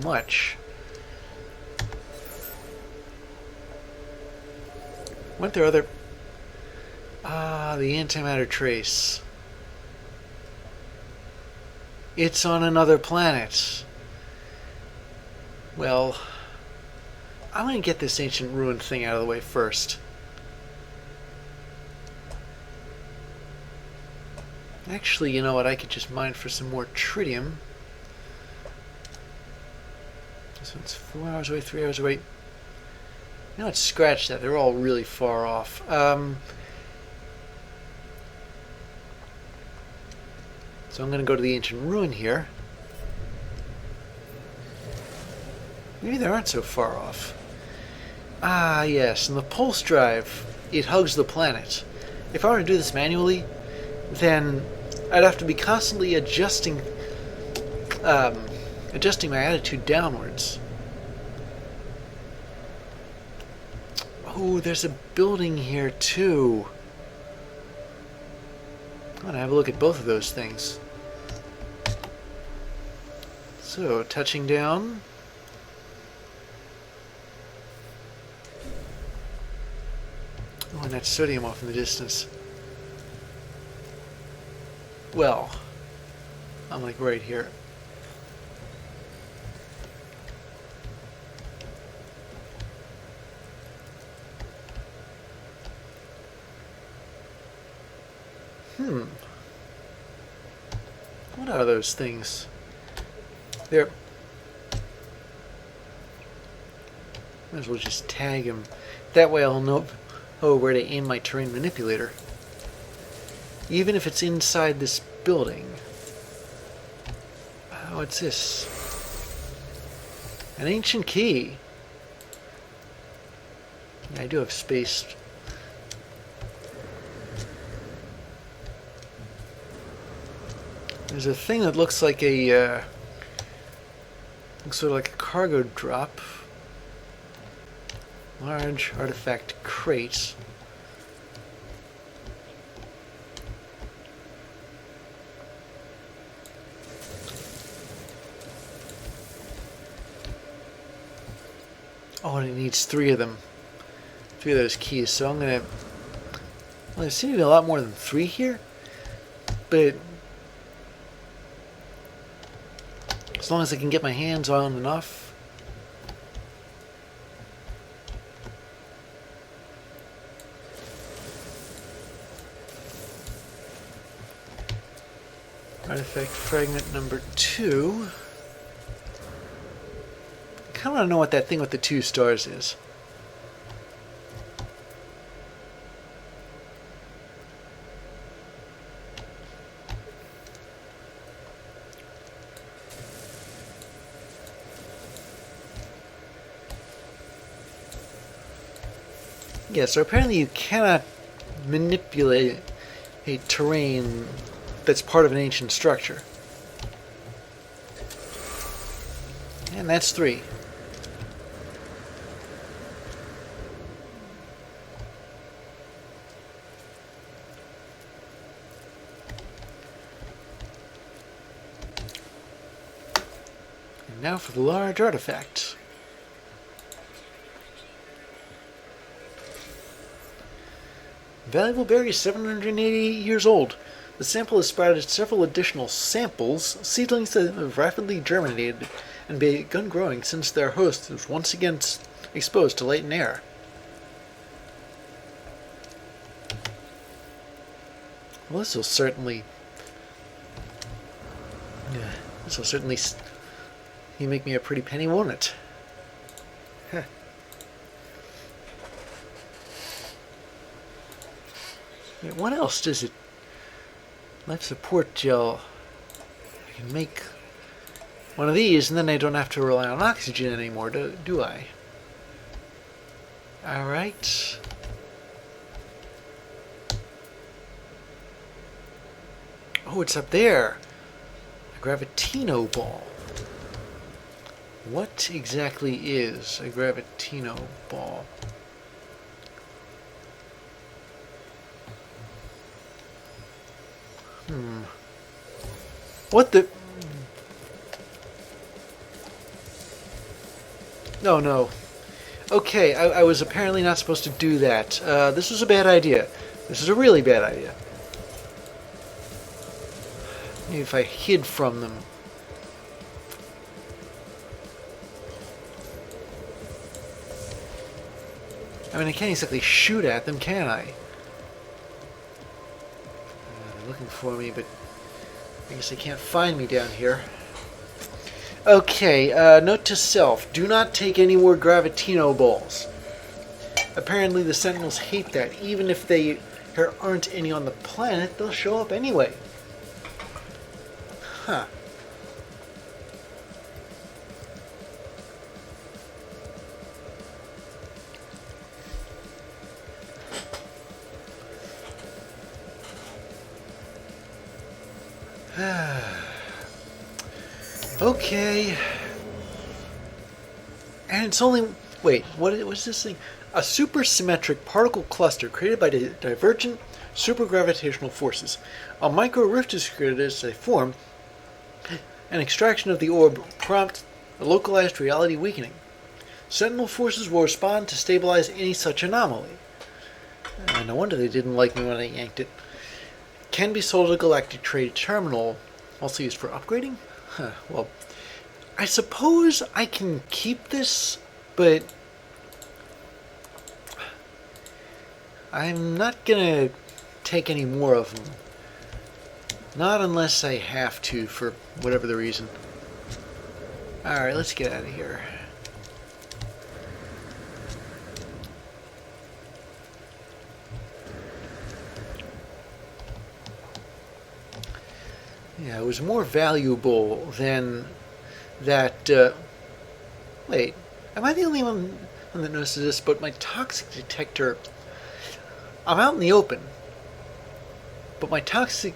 much. Weren't there other... Ah, the Antimatter Trace. It's on another planet. Well, I'm going to get this ancient ruin thing out of the way first. Actually, you know what? I could just mine for some more tritium. This one's 4 hours away, 3 hours away. You know what? Scratch that. They're all really far off. So I'm going to go to the ancient ruin here. Maybe they aren't so far off. Ah, yes, and the pulse drive, it hugs the planet. If I were to do this manually, then I'd have to be constantly adjusting my attitude downwards. Oh, there's a building here too. I'm going to have a look at both of those things. So, touching down. Oh, and that's sodium off in the distance. Well, I'm like right here. What are those things? There. Might as well just tag them. That way I'll know where to aim my terrain manipulator. Even if it's inside this building. What's this? An ancient key. Yeah, I do have space. There's a thing that looks like a looks sort of like a cargo drop. Large artifact crate. Oh, and it needs 3 of them. 3 of those keys. So I'm gonna. Well, there seems to be a lot more than 3 here, but as long as I can get my hands on enough. Artifact fragment number 2. I kind of want to know what that thing with the 2 stars is. Yeah, so apparently you cannot manipulate a terrain that's part of an ancient structure. And that's 3. And now for the large artifact. Valuable berry, 780 years old. The sample has sprouted several additional samples, seedlings that have rapidly germinated and begun growing since their host was once again exposed to light and air. Well, this will certainly make me a pretty penny, won't it? Huh. Wait, what else does it? Life support gel. I can make one of these, and then I don't have to rely on oxygen anymore, do I? Alright. Oh, it's up there. A gravitino ball. What exactly is a gravitino ball? What the... No, no. Okay, I was apparently not supposed to do that. This was a bad idea. This is a really bad idea. Maybe if I hid from them. I mean, I can't exactly shoot at them, can I? They're looking for me, but I guess they can't find me down here. Okay, note to self. Do not take any more Gravitino balls. Apparently the Sentinels hate that. Even if there aren't any on the planet, they'll show up anyway. Huh. Okay. And it's only... Wait, what's this thing? A supersymmetric particle cluster created by divergent supergravitational forces. A micro rift is created as they form. An extraction of the orb will prompt a localized reality weakening. Sentinel forces will respond to stabilize any such anomaly. No wonder they didn't like me when I yanked it. Can be sold at a galactic trade terminal. Also used for upgrading? Huh, well, I suppose I can keep this, but I'm not gonna take any more of them. Not unless I have to, for whatever the reason. Alright, let's get out of here. Yeah, it was more valuable than that, wait, am I the only one that notices this? But my toxic detector, I'm out in the open, but my toxic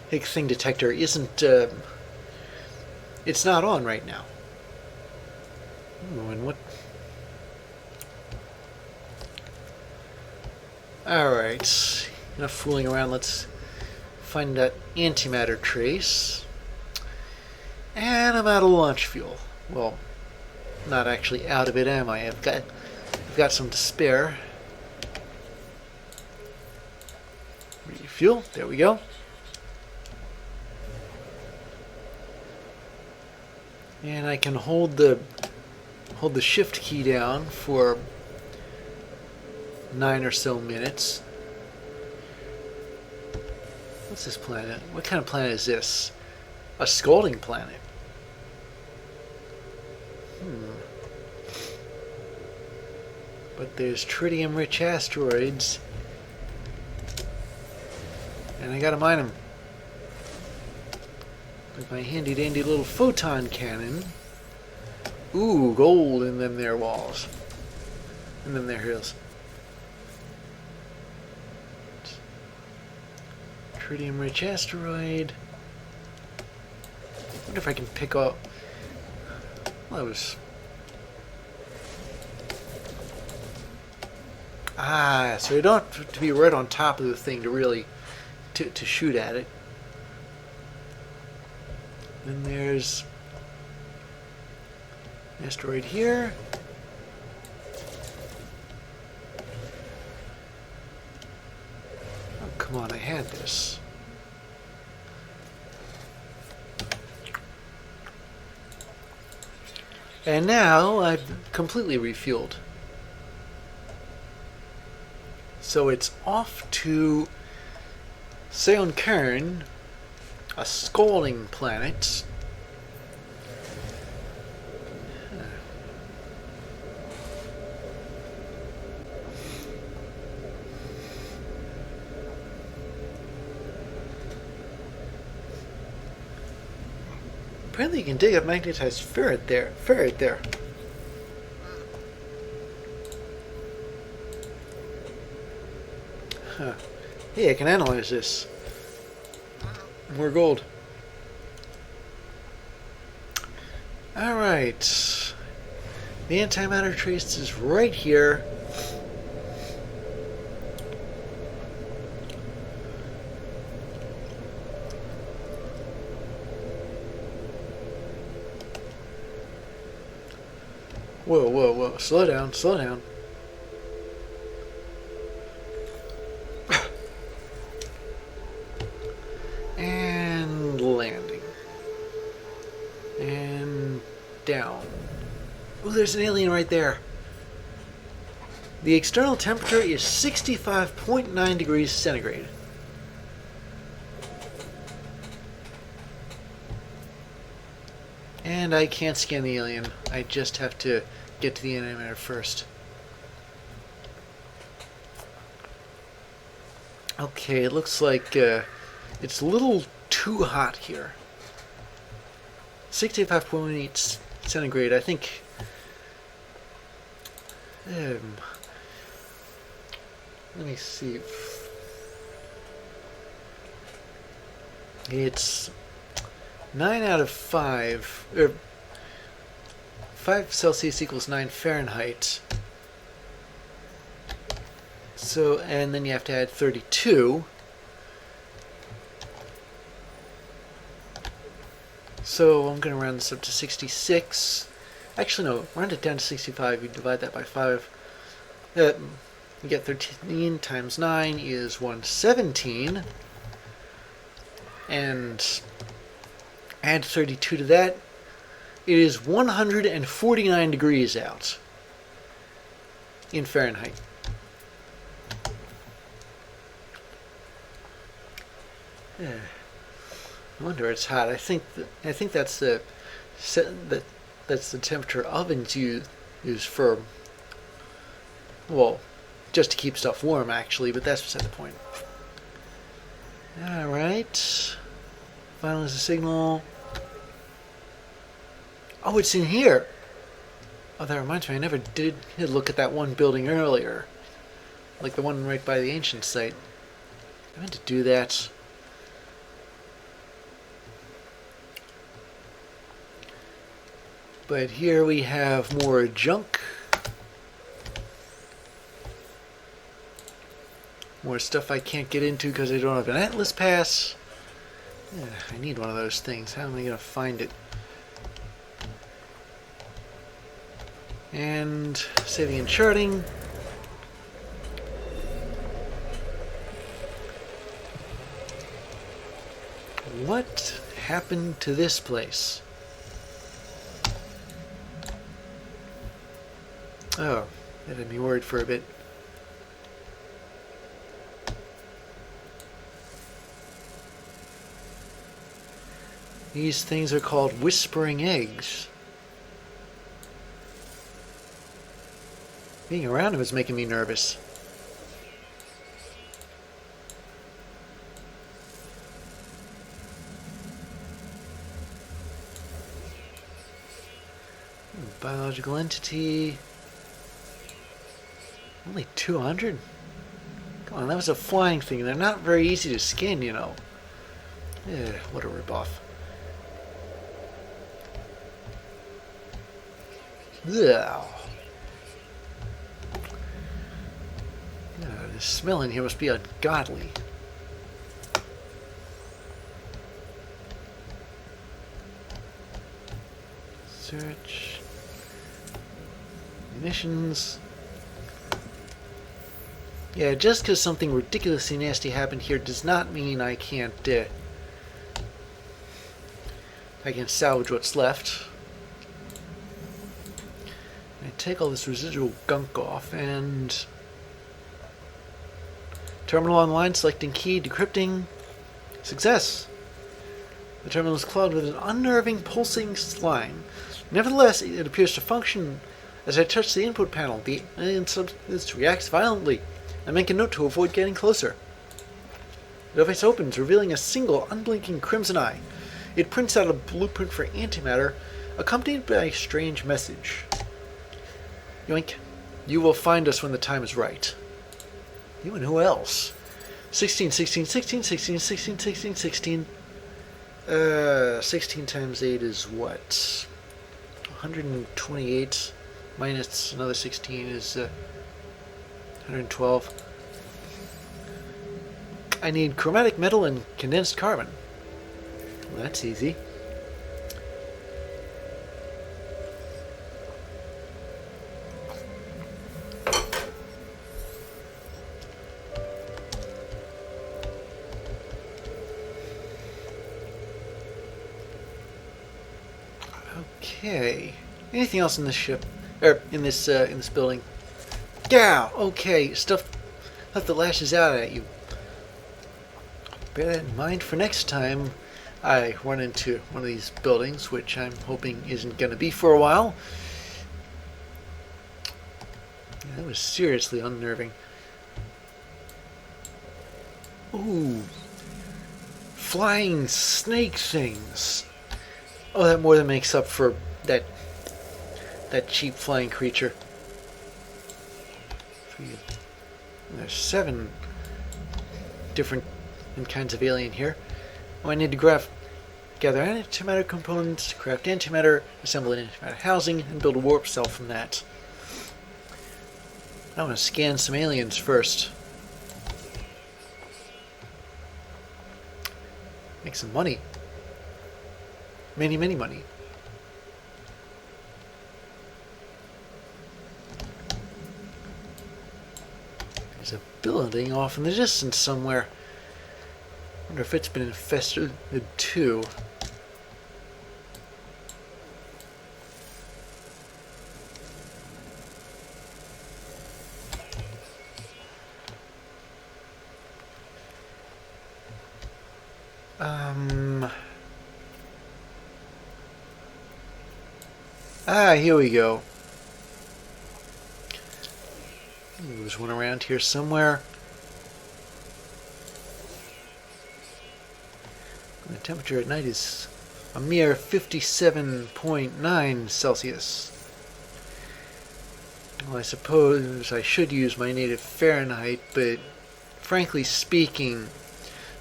thing detector isn't, it's not on right now. Ooh, and what? Alright, enough fooling around, let's find that antimatter trace. And I'm out of launch fuel. Well, not actually out of it, am I? I've got some to spare. Refuel, there we go. And I can hold the shift key down for 9 or so minutes. What's this planet? What kind of planet is this? A scalding planet. But there's tritium-rich asteroids. And I gotta mine them. With my handy-dandy little photon cannon. Ooh, gold in them there walls. In them there hills. Tritium-rich asteroid. I wonder if I can pick up... Well, that was... Ah, so you don't have to be right on top of the thing to really... to shoot at it. Then there's... asteroid here. Oh, come on, I had this. And now I've completely refueled. So it's off to Seonkern, a scalding planet. Apparently you can dig up magnetized ferrite there. Huh. Hey, I can analyze this. More gold. Alright. The antimatter trace is right here. Whoa, whoa, whoa. Slow down, slow down. And landing. And down. Oh, there's an alien right there. The external temperature is 65.9 degrees centigrade. And I can't scan the alien. I just have to get to the antimatter first. Okay, it looks like it's a little too hot here. 65.8 centigrade, I think. Let me see. It's 9 out of 5, or 5 Celsius equals 9 Fahrenheit. So, and then you have to add 32. So I'm going to round this up to 66. Actually, no, round it down to 65. You divide that by 5. You get 13 times 9 is 117. And add 32 to that. It is 149 degrees out in Fahrenheit. No wonder it's hot. I think that's the that's the temperature ovens use for, well, just to keep stuff warm actually, but that's beside the point. All right. Finalize the signal. Oh, it's in here. Oh, that reminds me, I never did look at that one building earlier, like the one right by the ancient site. I meant to do that. But here we have more junk. More stuff I can't get into because I don't have an Atlas pass. Yeah, I need one of those things. How am I going to find it? And saving and charting. What happened to this place? Oh, that had me worried for a bit. These things are called whispering eggs. Being around them is making me nervous. Biological entity. Only 200? Come on, that was a flying thing. They're not very easy to scan, you know. What a ripoff. Ugh. The smell in here must be ungodly. Search. Munitions. Yeah, just because something ridiculously nasty happened here does not mean I can't salvage what's left. I take all this residual gunk off and terminal online, selecting key, decrypting. Success. The terminal is clogged with an unnerving pulsing slime. Nevertheless, it appears to function. As I touch the input panel, the alien substance reacts violently. I make a note to avoid getting closer. The device opens, revealing a single, unblinking crimson eye. It prints out a blueprint for antimatter, accompanied by a strange message. Yoink. You will find us when the time is right. You and who else? 16, 16, 16, 16, 16, 16, 16. 16 times 8 is what? 128 minus another 16 is 112. I need chromatic metal and condensed carbon. Well, that's easy. Okay. Anything else in this ship, or in this building? Yeah. Okay. Stuff that lashes out at you. Bear that in mind for next time I run into one of these buildings, which I'm hoping isn't going to be for a while. Yeah, that was seriously unnerving. Ooh. Flying snake things. Oh, that more than makes up for that cheap flying creature. There's 7 different kinds of alien here. Oh, I need to gather antimatter components, craft antimatter, assemble an antimatter housing, and build a warp cell from that. I want to scan some aliens first. Make some money. Many, many money. There's a building off in the distance somewhere. Wonder if it's been infested too. Here we go. There's one around here somewhere. The temperature at night is a mere 57.9 Celsius. Well, I suppose I should use my native Fahrenheit, but frankly speaking,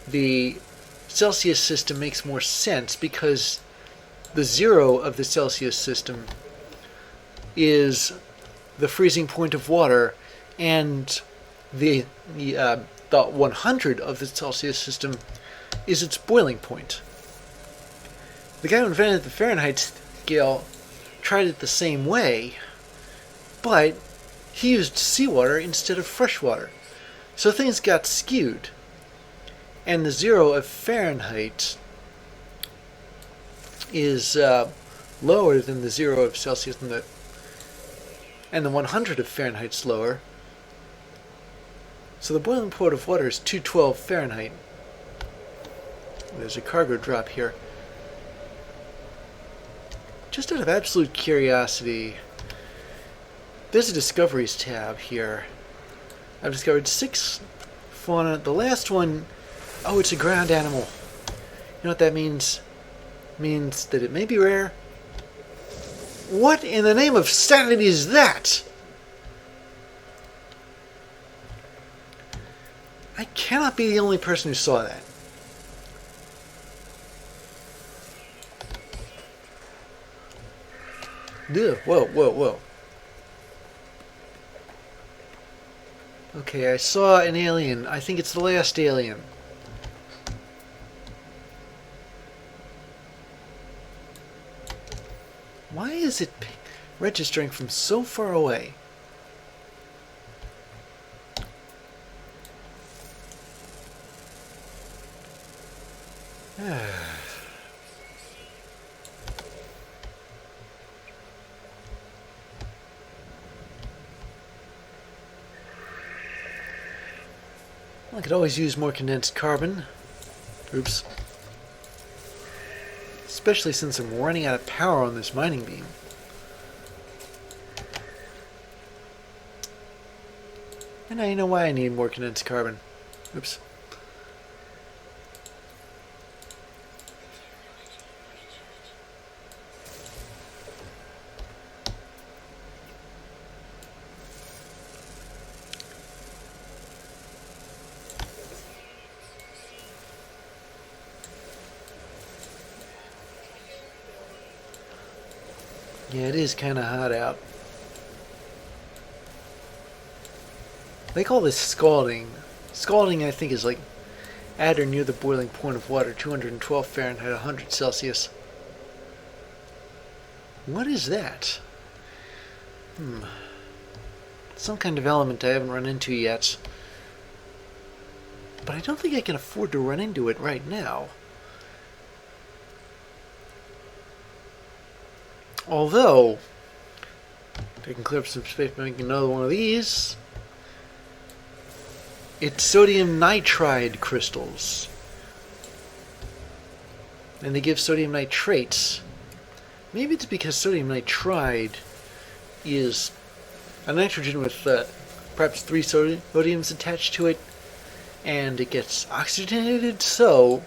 the Celsius system makes more sense because the 0 of the Celsius system is the freezing point of water, and the 100 of the Celsius system is its boiling point. The guy who invented the Fahrenheit scale tried it the same way, but he used seawater instead of fresh water. So things got skewed. And the 0 of Fahrenheit is lower than the 0 of Celsius, and the 100 of Fahrenheit's lower. So the boiling point of water is 212 Fahrenheit. There's a cargo drop here. Just out of absolute curiosity, there's a Discoveries tab here. I've discovered 6 fauna. The last one, oh, it's a ground animal. You know what that means? It means that it may be rare. What in the name of sanity is that? I cannot be the only person who saw that. Ugh, whoa, whoa, whoa. Okay, I saw an alien. I think it's the last alien. Why is it registering from so far away? I could always use more condensed carbon. Oops. Especially since I'm running out of power on this mining beam. And now you know why I need more condensed carbon. Oops. Yeah, it is kind of hot out. They call this scalding. Scalding, I think, is like at or near the boiling point of water, 212 Fahrenheit, 100 Celsius. What is that? Some kind of element I haven't run into yet. But I don't think I can afford to run into it right now. Although, they can clear up some space by making another one of these. It's sodium nitride crystals. And they give sodium nitrates. Maybe it's because sodium nitride is a nitrogen with perhaps 3 sodiums attached to it, and it gets oxygenated, so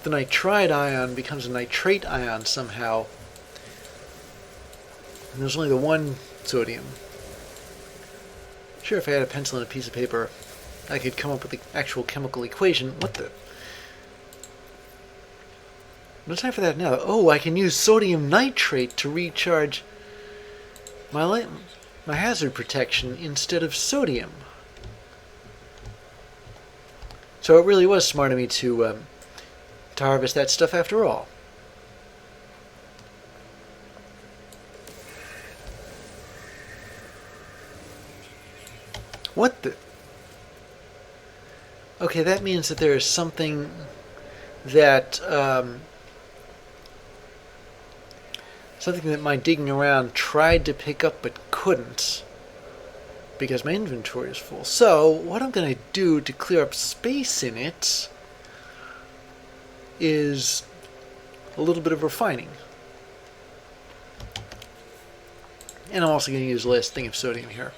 the nitride ion becomes a nitrate ion somehow. And there's only the 1 sodium. Sure, if I had a pencil and a piece of paper, I could come up with the actual chemical equation. What the? No time for that now. Oh, I can use sodium nitrate to recharge my hazard protection instead of sodium. So it really was smart of me to harvest that stuff after all. What the? Okay, that means that there is something that my digging around tried to pick up but couldn't, because my inventory is full. So what I'm going to do to clear up space in it is a little bit of refining. And I'm also going to use the last thing of sodium here.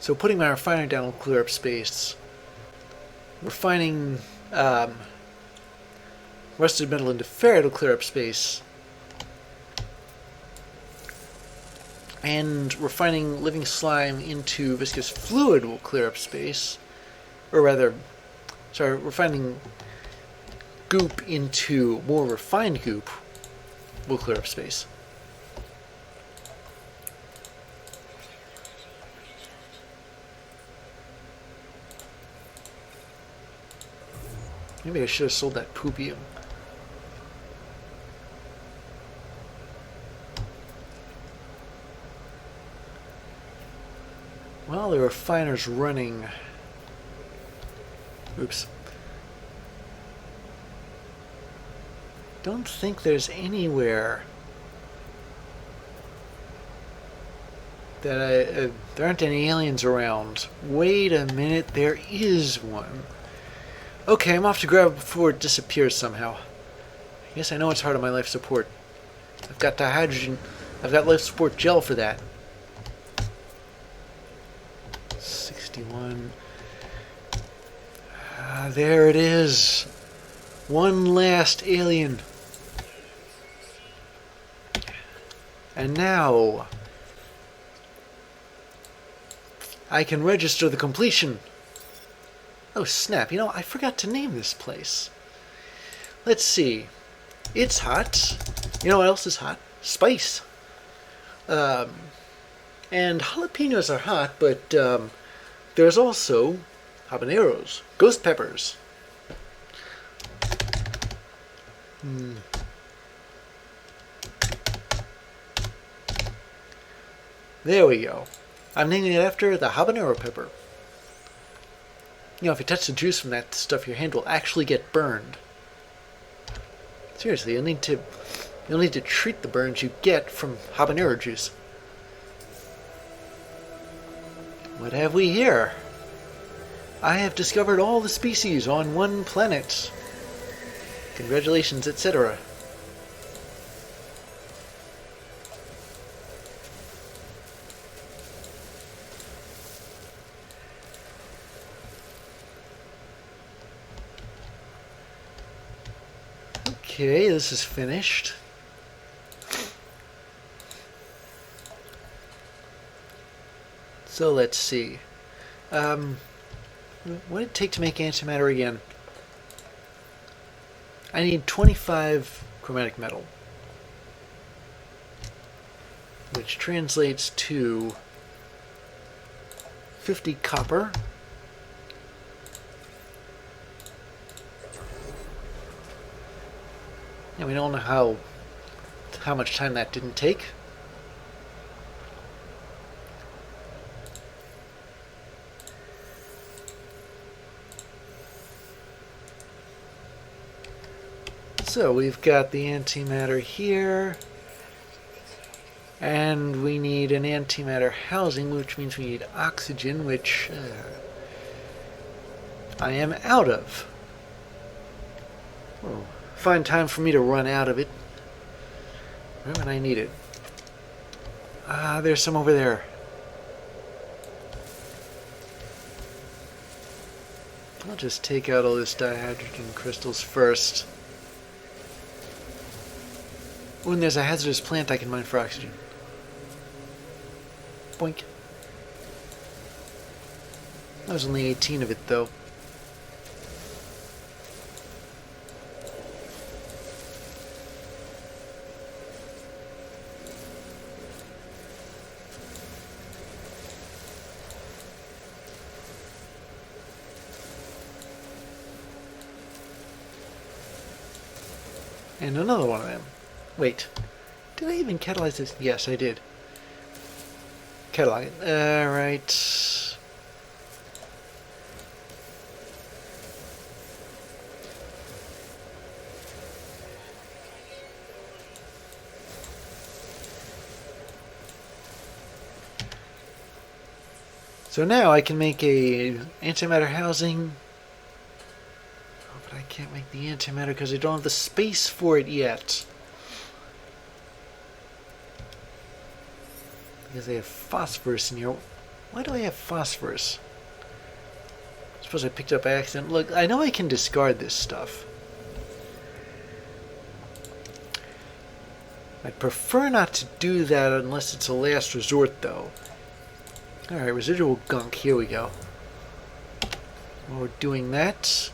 So putting my refiner down will clear up space. Refining rusted metal into ferrite will clear up space. And refining living slime into viscous fluid will clear up space. Or rather, sorry, refining goop into more refined goop will clear up space. Maybe I should have sold that poopium. Well, the refiner's running. Oops. Don't think there's anywhere that there aren't any aliens around. Wait a minute, there is one. Okay, I'm off to grab it before it disappears somehow. I guess I know it's part of my life support. I've got the hydrogen. I've got life support gel for that. 61. There it is. One last alien. And now I can register the completion. Oh snap, you know, I forgot to name this place. Let's see. It's hot. You know what else is hot? Spice. And jalapenos are hot, but there's also habaneros, ghost peppers. There we go. I'm naming it after the habanero pepper. You know, if you touch the juice from that stuff, your hand will actually get burned. Seriously, you'll need to treat the burns you get from habanero juice. What have we here? I have discovered all the species on one planet. Congratulations, etc. Okay, this is finished. So let's see. What did it take to make antimatter again? I need 25 chromatic metal, which translates to 50 copper. And we don't know how much time that didn't take. So we've got the antimatter here, and we need an antimatter housing, which means we need oxygen, which I am out of. Oh, fine time for me to run out of it right when I need it. Ah, there's some over there. I'll just take out all this dihydrogen crystals first. When there's a hazardous plant, I can mine for oxygen. Boink. There's only 18 of it, though. And another one of them. Wait, did I even catalyze this? Yes, I did. Catalog it. Right. So now I can make a antimatter housing. But I can't make the antimatter because I don't have the space for it yet. Because I have phosphorus in here. Why do I have phosphorus? I suppose I picked it up by accident. Look, I know I can discard this stuff. I'd prefer not to do that unless it's a last resort, though. Alright, residual gunk. Here we go. While we're doing that,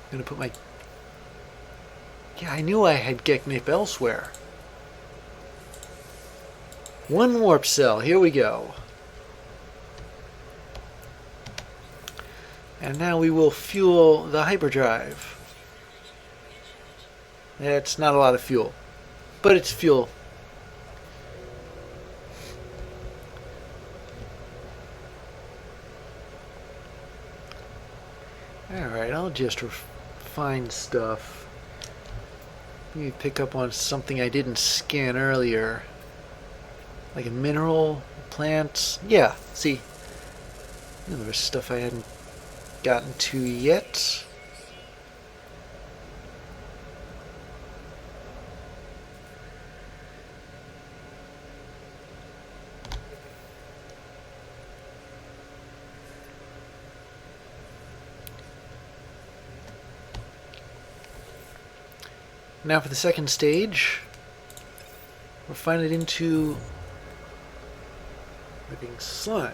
I'm going to put my... Yeah, I knew I had Geknip elsewhere. One warp cell. Here we go. And now we will fuel the hyperdrive. That's not a lot of fuel, but it's fuel. Alright, I'll just find stuff. Maybe pick up on something I didn't scan earlier. Like a mineral, plant. Yeah, see. There was stuff I hadn't gotten to yet. Now for the second stage, refine it into living slime.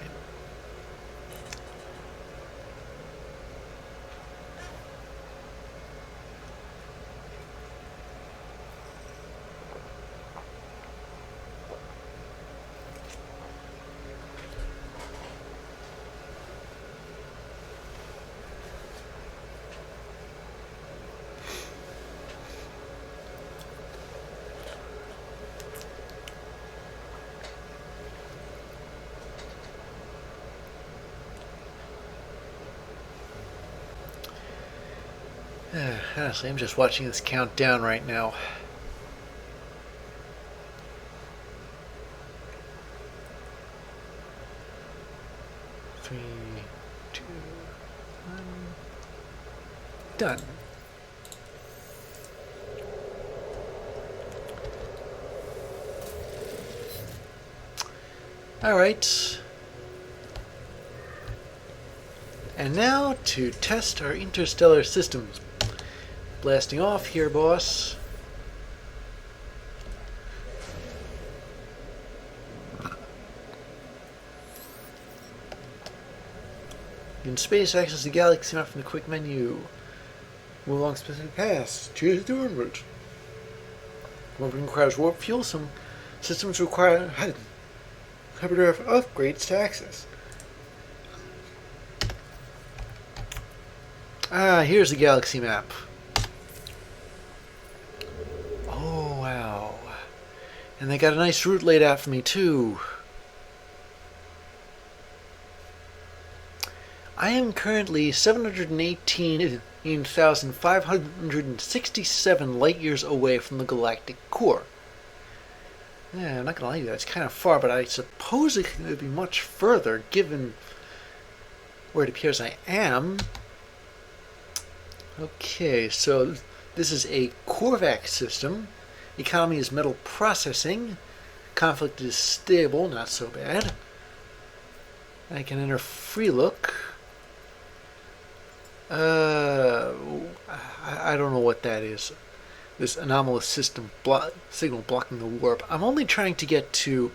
Honestly, I'm just watching this count down right now. Three, two, one. Done. All right. And now to test our interstellar systems. Blasting off here, boss. In space, access the galaxy map from the quick menu. Move along specific paths. Choose the turn route. One requires warp fuel. Some systems require hyperdrive upgrades to access. Ah, here's the galaxy map. And they got a nice route laid out for me, too. I am currently 718,567 light years away from the galactic core. Yeah, I'm not gonna lie to you, that's kind of far, but I suppose it could be much further given where it appears I am. Okay, so this is a Korvac system. Economy is metal processing. Conflict is stable, not so bad. I can enter free look. I don't know what that is. This anomalous system signal blocking the warp. I'm only trying to get to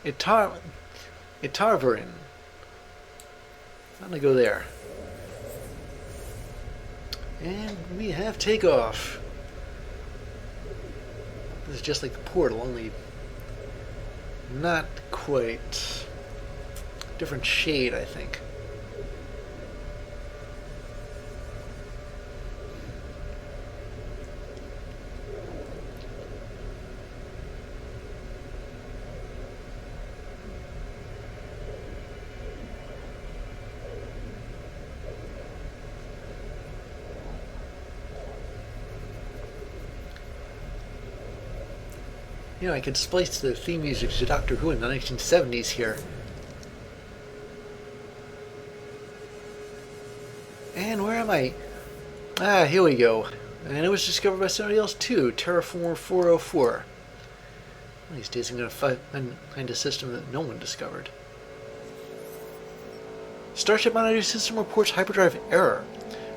Itarvarin. I'm gonna go there. And we have takeoff. This is just like the portal, only not quite. Different shade, I think. You know, I could splice the theme music to Doctor Who in the 1970s here. And where am I? Ah, here we go. And it was discovered by somebody else too, Terraformer 404. One of these days I'm going to find a system that no one discovered. Starship Monitor System reports hyperdrive error.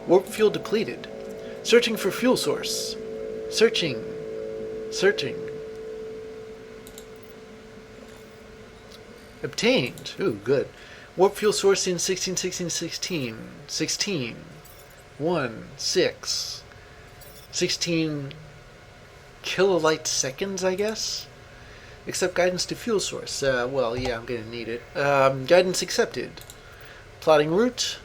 Warp fuel depleted. Searching for fuel source. Searching. Obtained. Ooh, good. Warp fuel source in 16 kilolight seconds, I guess? Accept guidance to fuel source. Well, yeah, I'm gonna need it. Guidance accepted. Plotting route.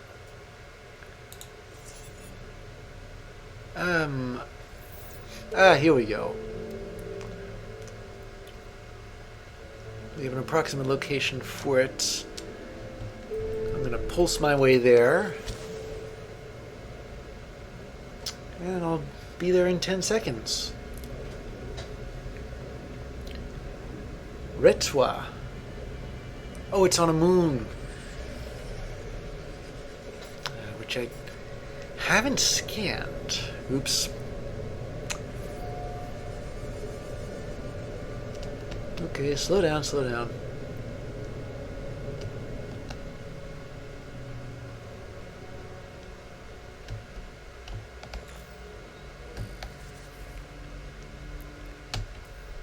Here we go. We have an approximate location for it. I'm going to pulse my way there. And I'll be there in 10 seconds. Retwa. Oh, it's on a moon. Which I haven't scanned. Oops. Okay, slow down.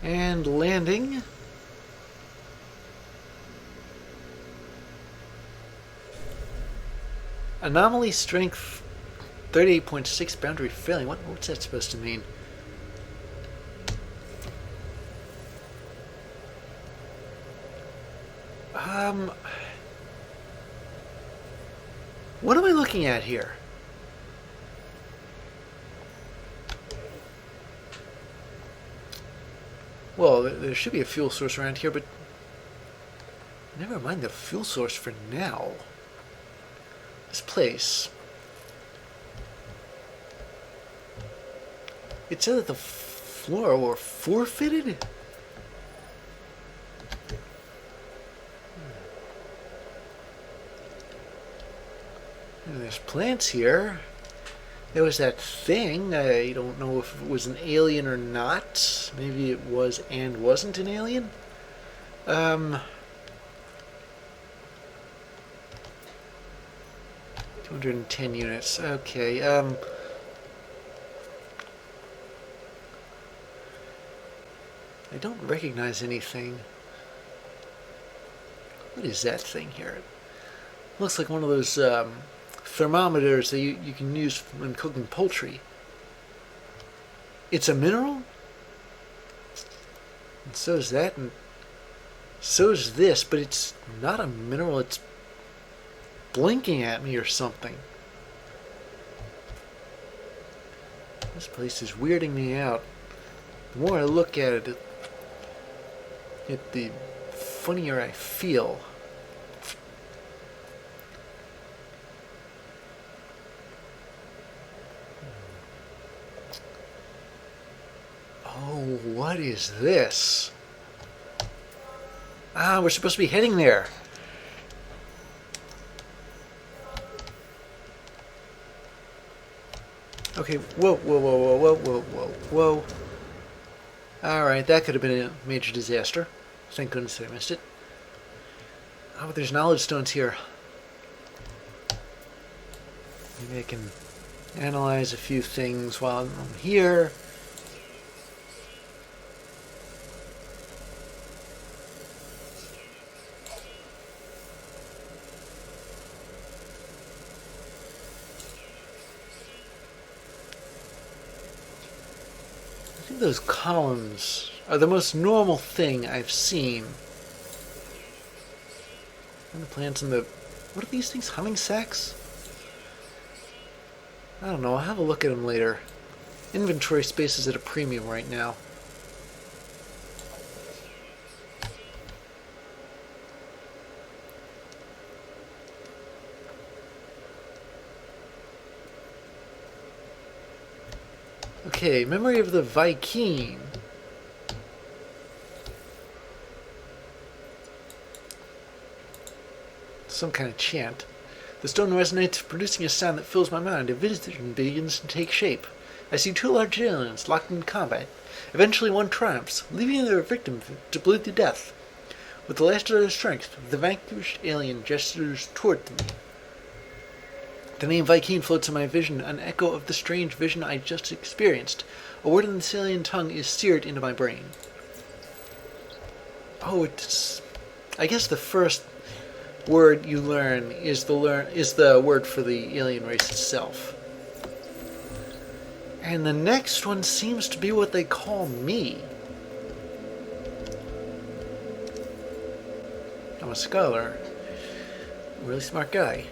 And landing. Anomaly strength 38.6, boundary failing. What's that supposed to mean? What am I looking at here? Well, there should be a fuel source around here, but never mind the fuel source for now. This place. It said that the floor were forfeited? And there's plants here. There was that thing. I don't know if it was an alien or not. Maybe it was and wasn't an alien. 210 units. Okay. I don't recognize anything. What is that thing here? It looks like one of those thermometers that you can use when cooking poultry. It's a mineral? And so is that, and so is this, but it's not a mineral, it's blinking at me or something. This place is weirding me out. The more I look at it, the funnier I feel. Oh, what is this? Ah, we're supposed to be heading there. Okay, whoa, whoa, whoa, whoa, whoa, whoa, whoa, whoa. Alright, that could have been a major disaster. Thank goodness I missed it. Oh, but there's knowledge stones here. Maybe I can analyze a few things while I'm here. I think those columns are the most normal thing I've seen. And the plants in the... What are these things? Humming sacks? I don't know. I'll have a look at them later. Inventory space is at a premium right now. Okay, memory of the Viking. Some kind of chant. The stone resonates, producing a sound that fills my mind. A vision begins to take shape. I see two large aliens locked in combat. Eventually one triumphs, leaving their victim to bleed to death. With the last of their strength, the vanquished alien gestures toward me. The name Viking floats in my vision, an echo of the strange vision I just experienced. A word in the alien tongue is seared into my brain. Oh, it's... I guess the first word you learn is the word for the alien race itself. And the next one seems to be what they call me. I'm a scholar. A really smart guy.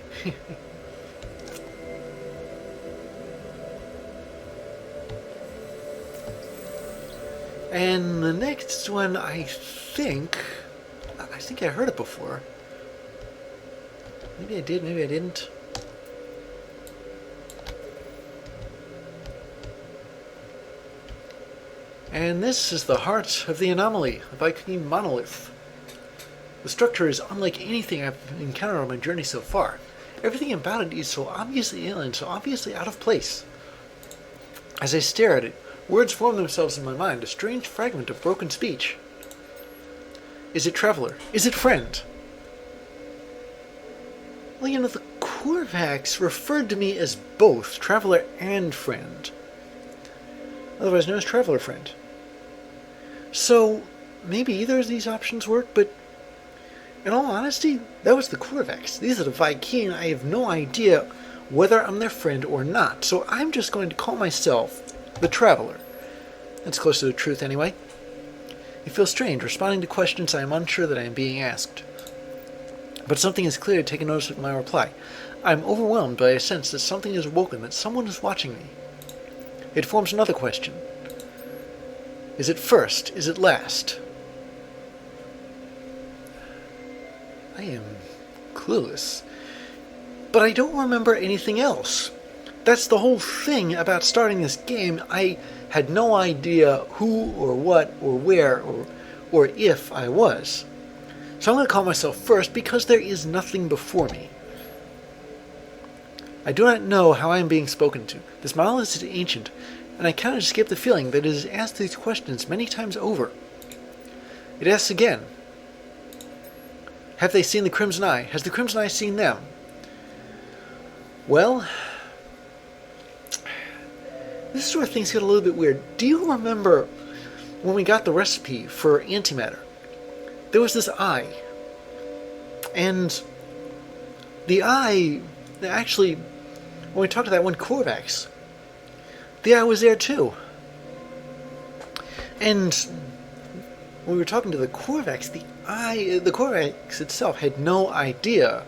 And the next one, I think I heard it before. Maybe I did, maybe I didn't. And this is the heart of the anomaly, a Viking monolith. The structure is unlike anything I've encountered on my journey so far. Everything about it is so obviously alien, so obviously out of place. As I stare at it, words form themselves in my mind, a strange fragment of broken speech. Is it traveler? Is it friend? Well, you know, the Korvax referred to me as both traveler and friend. Otherwise known as traveler friend. So, maybe either of these options work, but in all honesty, that was the Korvax. These are the Viking. I have no idea whether I'm their friend or not, so I'm just going to call myself the traveler. That's close to the truth anyway. It feels strange, responding to questions I am unsure that I am being asked. But something is clear to take notice of my reply. I am overwhelmed by a sense that something is awoken, that someone is watching me. It forms another question. Is it first? Is it last? I am clueless. But I don't remember anything else. That's the whole thing about starting this game. I had no idea who or what or where or if I was. So I'm going to call myself first because there is nothing before me. I do not know how I am being spoken to. This monolith is ancient, and I cannot escape the feeling that it has asked these questions many times over. It asks again. Have they seen the Crimson Eye? Has the Crimson Eye seen them? Well, this is where things get a little bit weird. Do you remember when we got the recipe for antimatter? There was this eye. And the eye, actually, when we talked to that one Korvax, the eye was there too. And when we were talking to the Korvax, the Korvax itself had no idea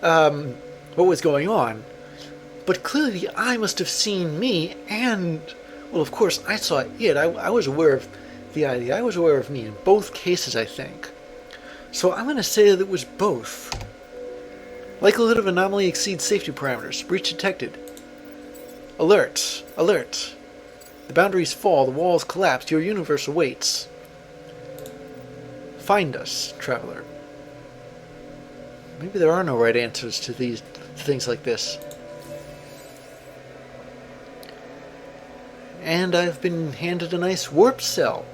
what was going on. But clearly the eye must have seen me, and, well, of course, I saw it. I was aware of the eye. The eye was aware of me in both cases, I think. So I'm going to say that it was both. Likelihood of anomaly exceeds safety parameters. Breach detected. Alert. Alert. The boundaries fall, the walls collapse, your universe awaits. Find us, traveler. Maybe there are no right answers to things like this. And I've been handed a nice warp cell.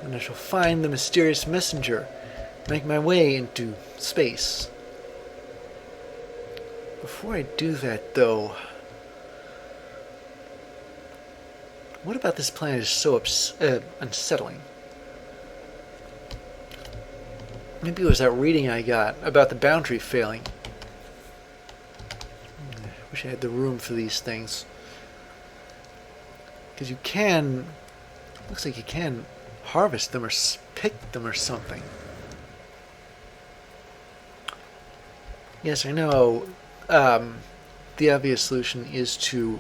And I shall find the mysterious messenger, make my way into space. Before I do that, though, what about this planet is so unsettling? Maybe it was that reading I got about the boundary failing. Wish I had the room for these things. Because you can, looks like you can harvest them or pick them or something. Yes, I know. The obvious solution is to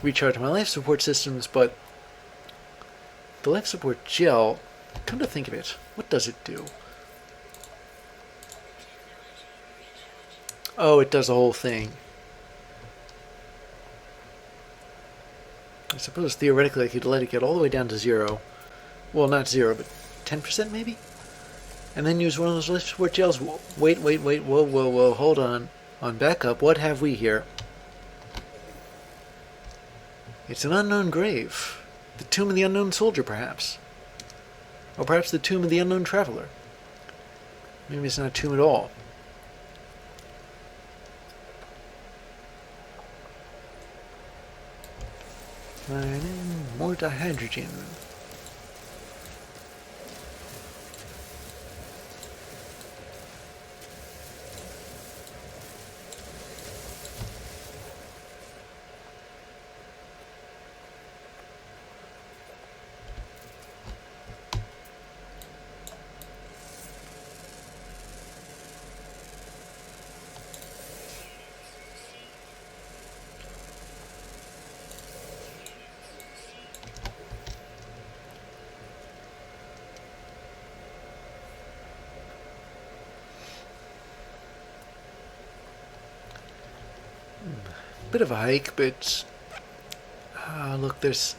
recharge my life support systems, but the life support gel, come to think of it, what does it do? Oh, it does the whole thing. I suppose theoretically I could let it get all the way down to 0. Well, not 0, but 10% maybe? And then use one of those life support gels. Wait, whoa, hold on. On backup, what have we here? It's an unknown grave. The tomb of the unknown soldier, perhaps. Or perhaps the tomb of the unknown traveler. Maybe it's not a tomb at all. More dihydrogen. Bit of a hike, but look, there's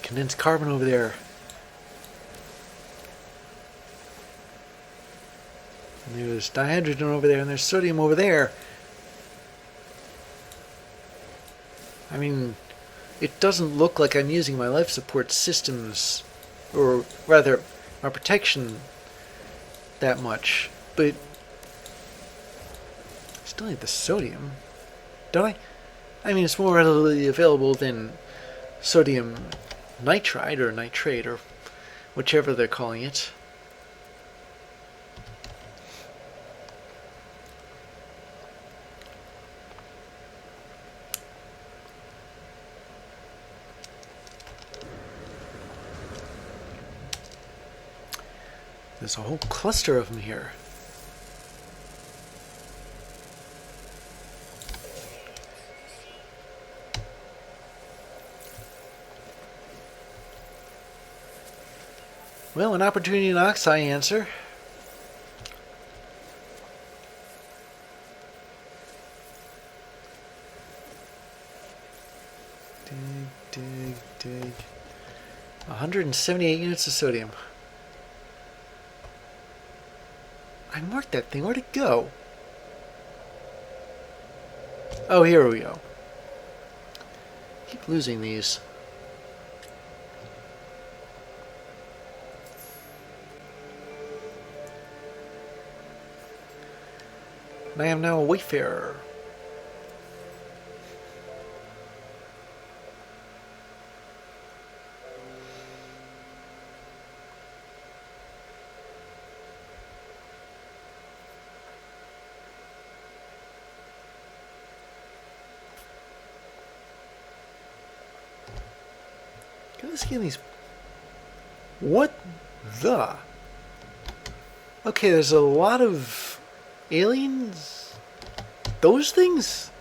condensed carbon over there. And there's dihydrogen over there, and there's sodium over there. I mean, it doesn't look like I'm using my life support systems, or rather, my protection that much, but still need the sodium, don't I? I mean, it's more readily available than sodium nitrite or nitrate or whichever they're calling it. There's a whole cluster of them here. Well, an opportunity knocks, I answer. Dig. 178 units of sodium. I marked that thing. Where'd it go? Oh, here we go. Keep losing these. I am now a wayfarer. Can I scan these? What the? Okay, there's a lot of aliens? Those things?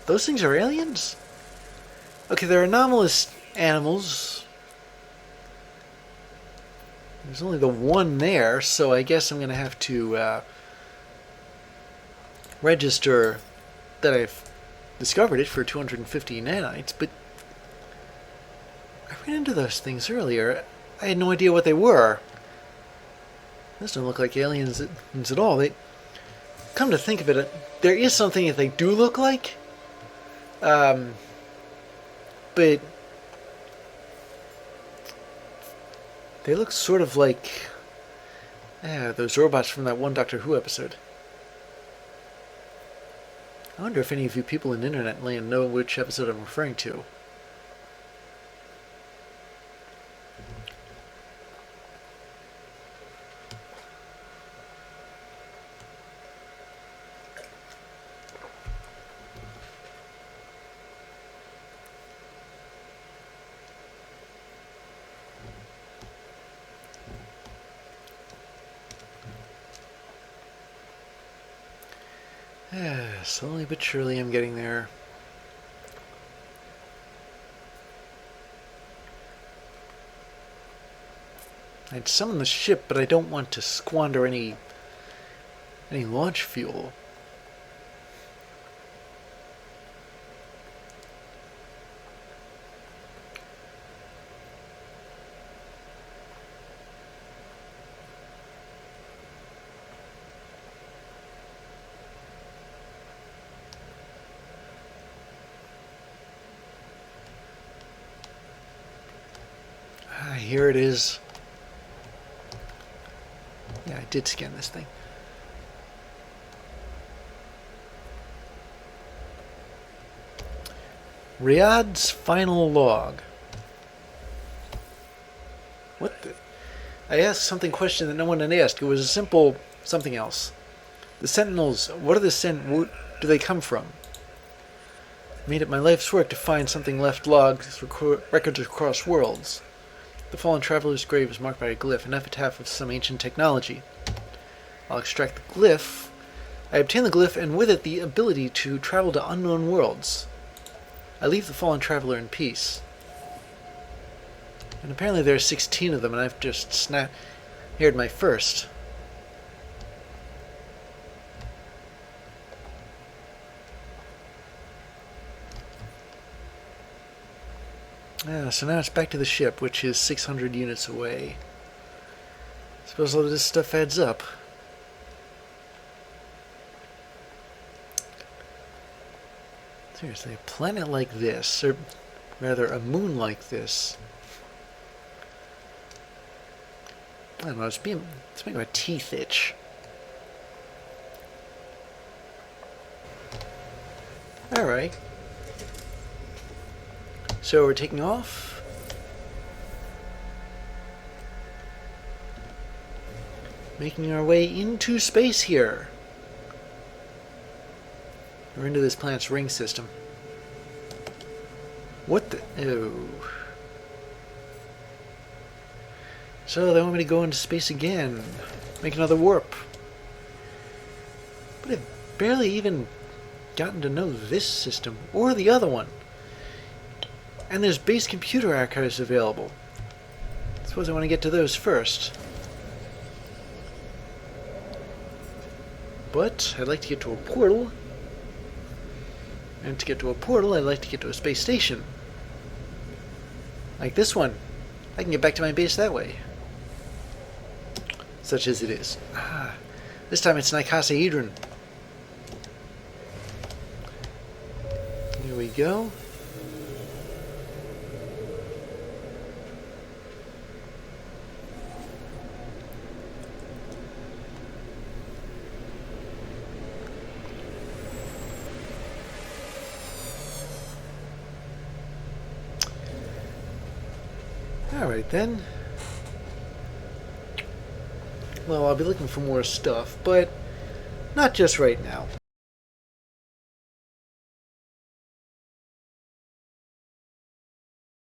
Those things are aliens? Okay, they're anomalous animals. There's only the one there, so I guess I'm going to have to register that I've discovered it for 250 nanites, but I ran into those things earlier. I had no idea what they were. Those don't look like aliens at all. They, come to think of it, there is something that they do look like, but they look sort of like those robots from that one Doctor Who episode. I wonder if any of you people in internet land know which episode I'm referring to. Slowly but surely I'm getting there. I'd summon the ship, but I don't want to squander any launch fuel. Here it is. Yeah, I did scan this thing. Riyadh's final log. What the? I asked something question that no one had asked. It was a simple something else. The Sentinels, what are where do they come from? I made it my life's work to find something left logs, records across worlds. The fallen traveler's grave is marked by a glyph, an epitaph of some ancient technology. I'll extract the glyph. I obtain the glyph, and with it the ability to travel to unknown worlds. I leave the fallen traveler in peace. And apparently there are 16 of them, and I've just heard my first. So now it's back to the ship, which is 600 units away. Suppose all of this stuff adds up. Seriously, a planet like this, or rather a moon like this. I don't know, it's making my teeth itch. Alright. So we're taking off. Making our way into space here. We're into this planet's ring system. What the? Oh. So they want me to go into space again. Make another warp. But I've barely even gotten to know this system or the other one. And there's base computer archives available. I suppose I want to get to those first. But I'd like to get to a portal. And to get to a portal, I'd like to get to a space station. Like this one. I can get back to my base that way. Such as it is. This time it's Nicosaedron. Here we go. Alright then. Well, I'll be looking for more stuff, but not just right now.